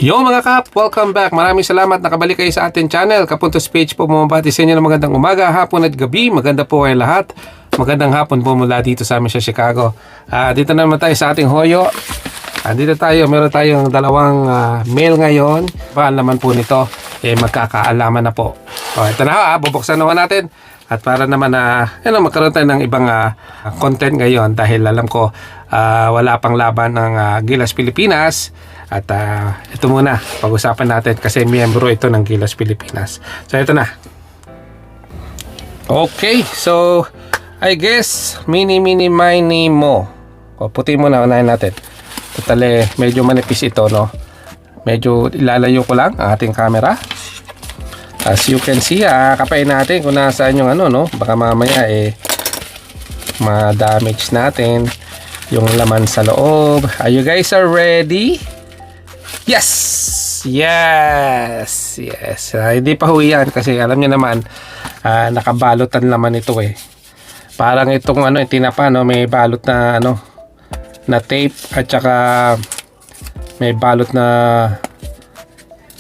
Yo mga kap, welcome back. Maraming salamat nakabalik kayo sa ating channel. Kapuntos page po, bumabati sa inyo ng magandang umaga, hapon at gabi. Maganda po kayo lahat. Magandang hapon po mula dito sa amin sa Chicago. Dito naman tayo sa ating hoyo. Dito tayo, meron tayong dalawang mail ngayon. Paano naman po nito, magkakaalaman na po. Ito na, bubuksan naman natin. At para naman magkaroon tayo ng ibang content ngayon dahil alam ko wala pang laban ng Gilas Pilipinas. At ito muna, pag-usapan natin kasi miyembro ito ng Gilas Pilipinas. So ito na. Okay, so I guess mini mo. Puti muna, unahin natin. Totally, medyo manipis ito, no? Medyo ilalayo ko lang ang ating camera. As you can see, kapain natin kung nasaan yung no? Baka mamaya ma-damage natin yung laman sa loob. Are you guys ready? Yes! Yes! Yes! Hindi pa huwian kasi alam niyo naman, nakabalutan naman ito Parang itong tinapa, no? May balot na na tape at saka may balot na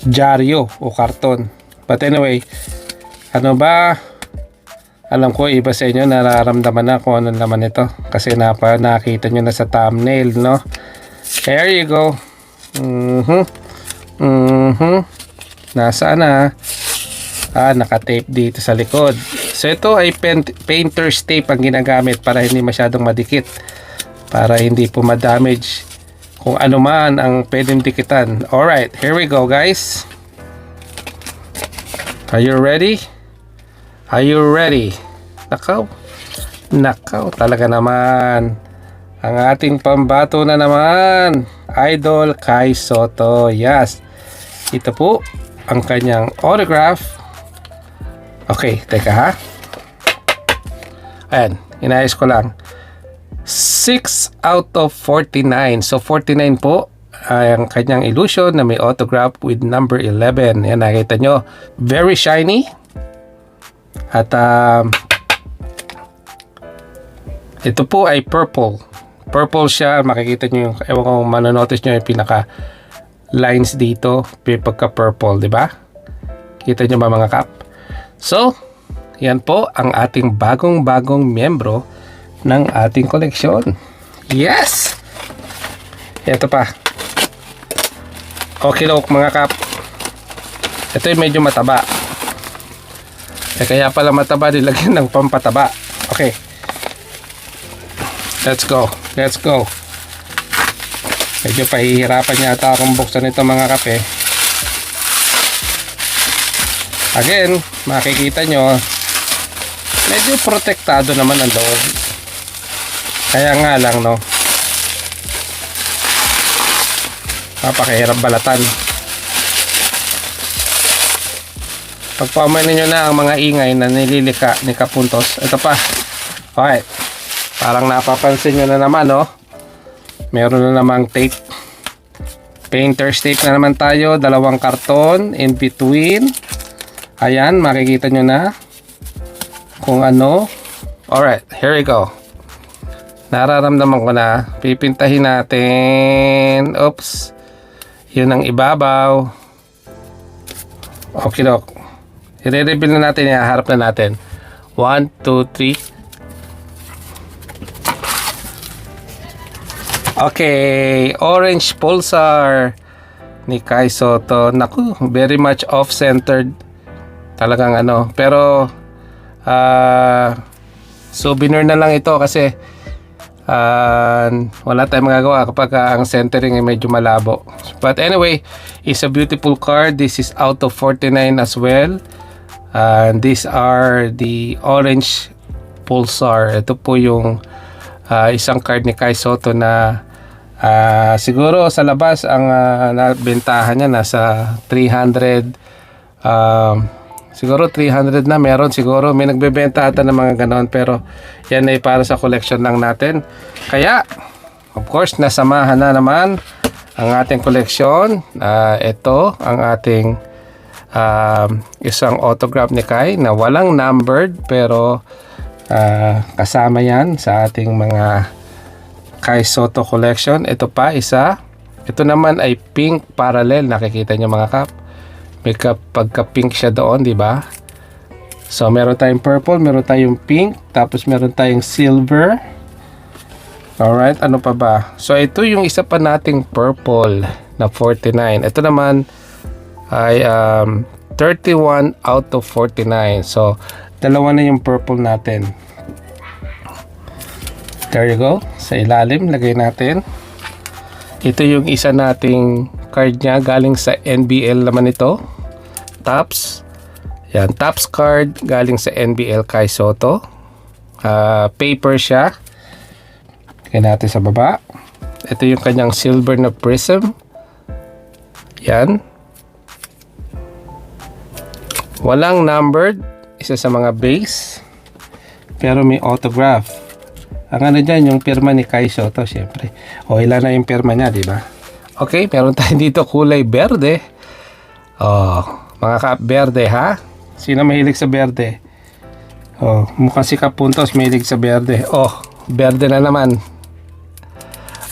dyaryo o karton. But anyway, alam ko iba sa inyo nararamdaman na kung ano naman ito kasi nakita nyo na sa thumbnail, no? There you go. Nasaan na? Naka-tape dito sa likod. So ito ay painter's tape ang ginagamit para hindi masyadong madikit, para hindi po ma-damage kung ano man ang pwedeng dikitan. Alright, here we go guys. Are you ready? Are you ready? Nakaw talaga naman. Ang ating pambato na naman, Idol Kai Sotto. Yes. Ito po ang kanyang autograph. Okay, teka ha. Ayan, inayos ko lang. 6 out of 49. So 49 po ay ang kanyang illusion na may autograph with number 11. Yan, nakita nyo. Very shiny. At ito po ay purple. Purple siya, makikita nyo yung, ewan ko kung manonotice nyo yung pinaka lines dito, pagka purple, di ba? Kita nyo ba mga kap? So, yan po ang ating bagong miyembro ng ating koleksyon. Yes! Ito pa. Okay look mga kap. Ito yung medyo mataba. Kaya pala mataba, nilagyan ng pampataba. Okay. Let's go. Let's go. Medyo pahihirapan yata akong buksan ito mga kape. Again, makikita nyo, medyo protektado naman ang loob. Kaya nga lang, no? Napakahirap balatan. Pagpamanin nyo na ang mga ingay na nililika ni Kapuntos. Ito pa. Okay. Parang napapansin nyo na naman, no? Meron na namang tape. Painter's tape na naman tayo. Dalawang karton in between. Ayan, makikita nyo na kung ano. Alright, here we go. Nararamdaman ko na. Pipintahin natin. Oops. Yun ang ibabaw. Okay, dok. I-reveal na natin. Iharap na natin. 1, 2, 3. Okay, orange pulsar ni Kai Sotto. Naku, very much off-centered. Talagang pero souvenir na lang ito kasi wala tayong magagawa kapag ang centering ay medyo malabo. But anyway, it's a beautiful card. This is out of 49 as well. These are the orange pulsar. Ito po yung isang card ni Kai Sotto na siguro sa labas ang nabentahan niya nasa 300, siguro 300 na meron, siguro may nagbebenta ata ng mga ganon, pero yan ay para sa collection lang natin. Kaya of course nasamahan na naman ang ating collection. Ito ang ating isang autograph ni Kai na walang numbered, pero kasama yan sa ating mga Kai Sotto collection. Ito pa isa Ito naman ay pink parallel. Nakikita nyo mga kap. May pagka-pink siya doon, di ba? So, meron tayong purple, meron tayong pink, tapos meron tayong silver. Alright, ano pa ba? So, ito yung isa pa nating purple na 49. Ito naman ay 31 out of 49. So, dalawa na yung purple natin. There you go. Sa ilalim, lagay natin. Ito yung isa nating card niya. Galing sa NBL naman ito. Tops. Yan, Tops card. Galing sa NBL Kai Soto. Paper siya. Lagay natin sa baba. Ito yung kanyang silver na prism. Yan. Walang numbered. Isa sa mga base. Pero may autograph. Ang ano dyan, yung pirma ni Kai Soto, syempre. O, ilan na yung pirma niya, di ba? Okay, meron tayo dito kulay berde. Oh, mga ka-berde, ha? Sino mahilig sa berde? Oh, mukhang si Kapuntos mahilig sa berde. Oh, berde na naman.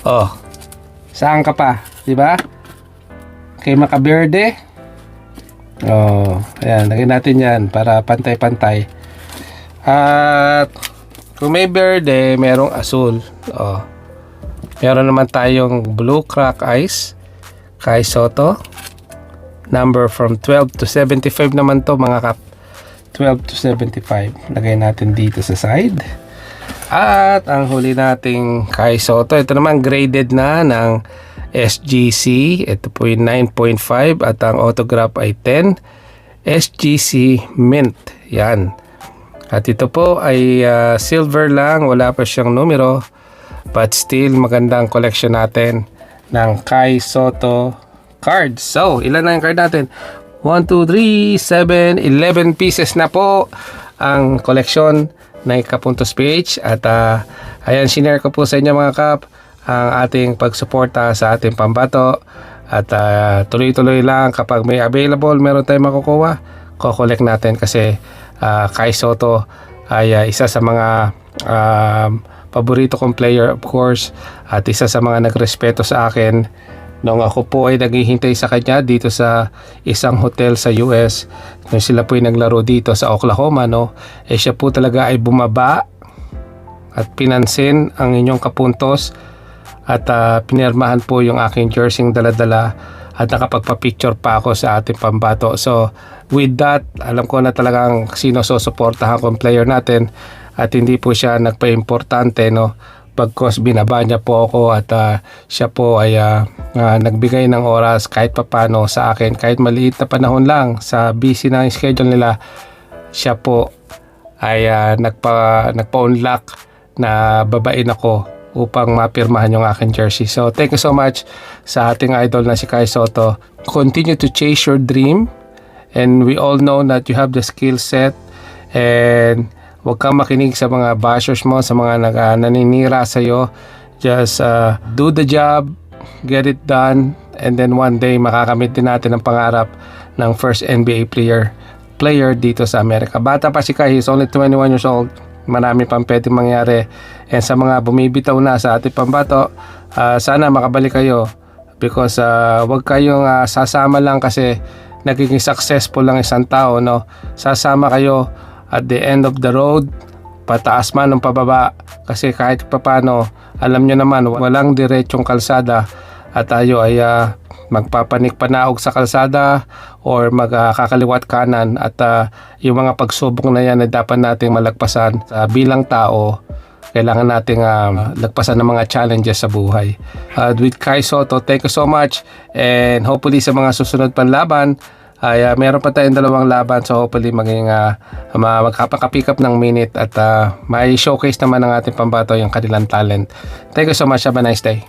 Oh, saan ka pa? Di ba? Kay Makaberde. Oh, ayan, lagyan natin yan para pantay-pantay. At kung may berde, merong asul. Oh. Meron naman tayong blue crack ice. Kai Soto. Number from 12 to 75 naman to mga kap. 12 to 75. Lagay natin dito sa side. At ang huli nating Kai Soto. Ito naman graded na ng SGC. Ito po yung 9.5 at ang autograph ay 10. SGC Mint. Yan. At ito po ay silver lang. Wala pa siyang numero. But still magandang collection natin ng Kai Soto cards. So, ilan na yung card natin? 1, 2, 3, 7, 11 pieces na po ang collection na Kapuntos PH. At ayan, sinare ko po sa inyo mga kap ang ating pagsuporta sa ating pambato. At tuloy-tuloy lang kapag may available, meron tayong makukuha, ko-collect natin kasi Kai Soto ay isa sa mga paborito kong player of course, at isa sa mga nagrespeto sa akin nung ako po ay naghihintay sa kanya dito sa isang hotel sa US nung sila po ay naglaro dito sa Oklahoma, no? Siya po talaga ay bumaba at pinansin ang inyong Kapuntos at pinirmahan po yung aking jersey dala-dala at nakapagpa-picture pa ako sa ating pambato. So with that, alam ko na talagang sino susuportahan kong player natin. At hindi po siya nagpa-importante, no? Pagkos binaba niya po ako at siya po ay nagbigay ng oras kahit papano sa akin. Kahit maliit na panahon lang sa busy na schedule nila, siya po ay nagpa-unlock na babain ako upang mapirmahan yung aking jersey. So thank you so much sa ating idol na si Kai Soto. Continue to chase your dream and we all know that you have the skill set, and huwag kang makinig sa mga bashers mo, sa mga naninira sa'yo. Just do the job, get it done, and then one day makakamit din natin ang pangarap ng first NBA player dito sa Amerika. Bata pa si Kai, he's only 21 years old. Marami pang pwedeng mangyari. And sa mga bumibitaw na sa ating pambato, sana makabalik kayo because huwag kayong sasama lang kasi nagiging successful lang isang tao, no? Sasama kayo at the end of the road, pataas man o pababa, kasi kahit papano, alam nyo naman walang diretsong kalsada at tayo ay magpapanik-panaog sa kalsada or magkakaliwat kanan at yung mga pagsubok na yan ay dapat nating malagpasan. Bilang tao, kailangan nating lagpasan ng mga challenges sa buhay. With Kai Soto, thank you so much, and hopefully sa mga susunod pang laban ay meron pa tayong dalawang laban, so hopefully maging magkapaka-pick up ng minute at may showcase naman ng ating pambato yung kanilang talent. Thank you so much. Have a nice day.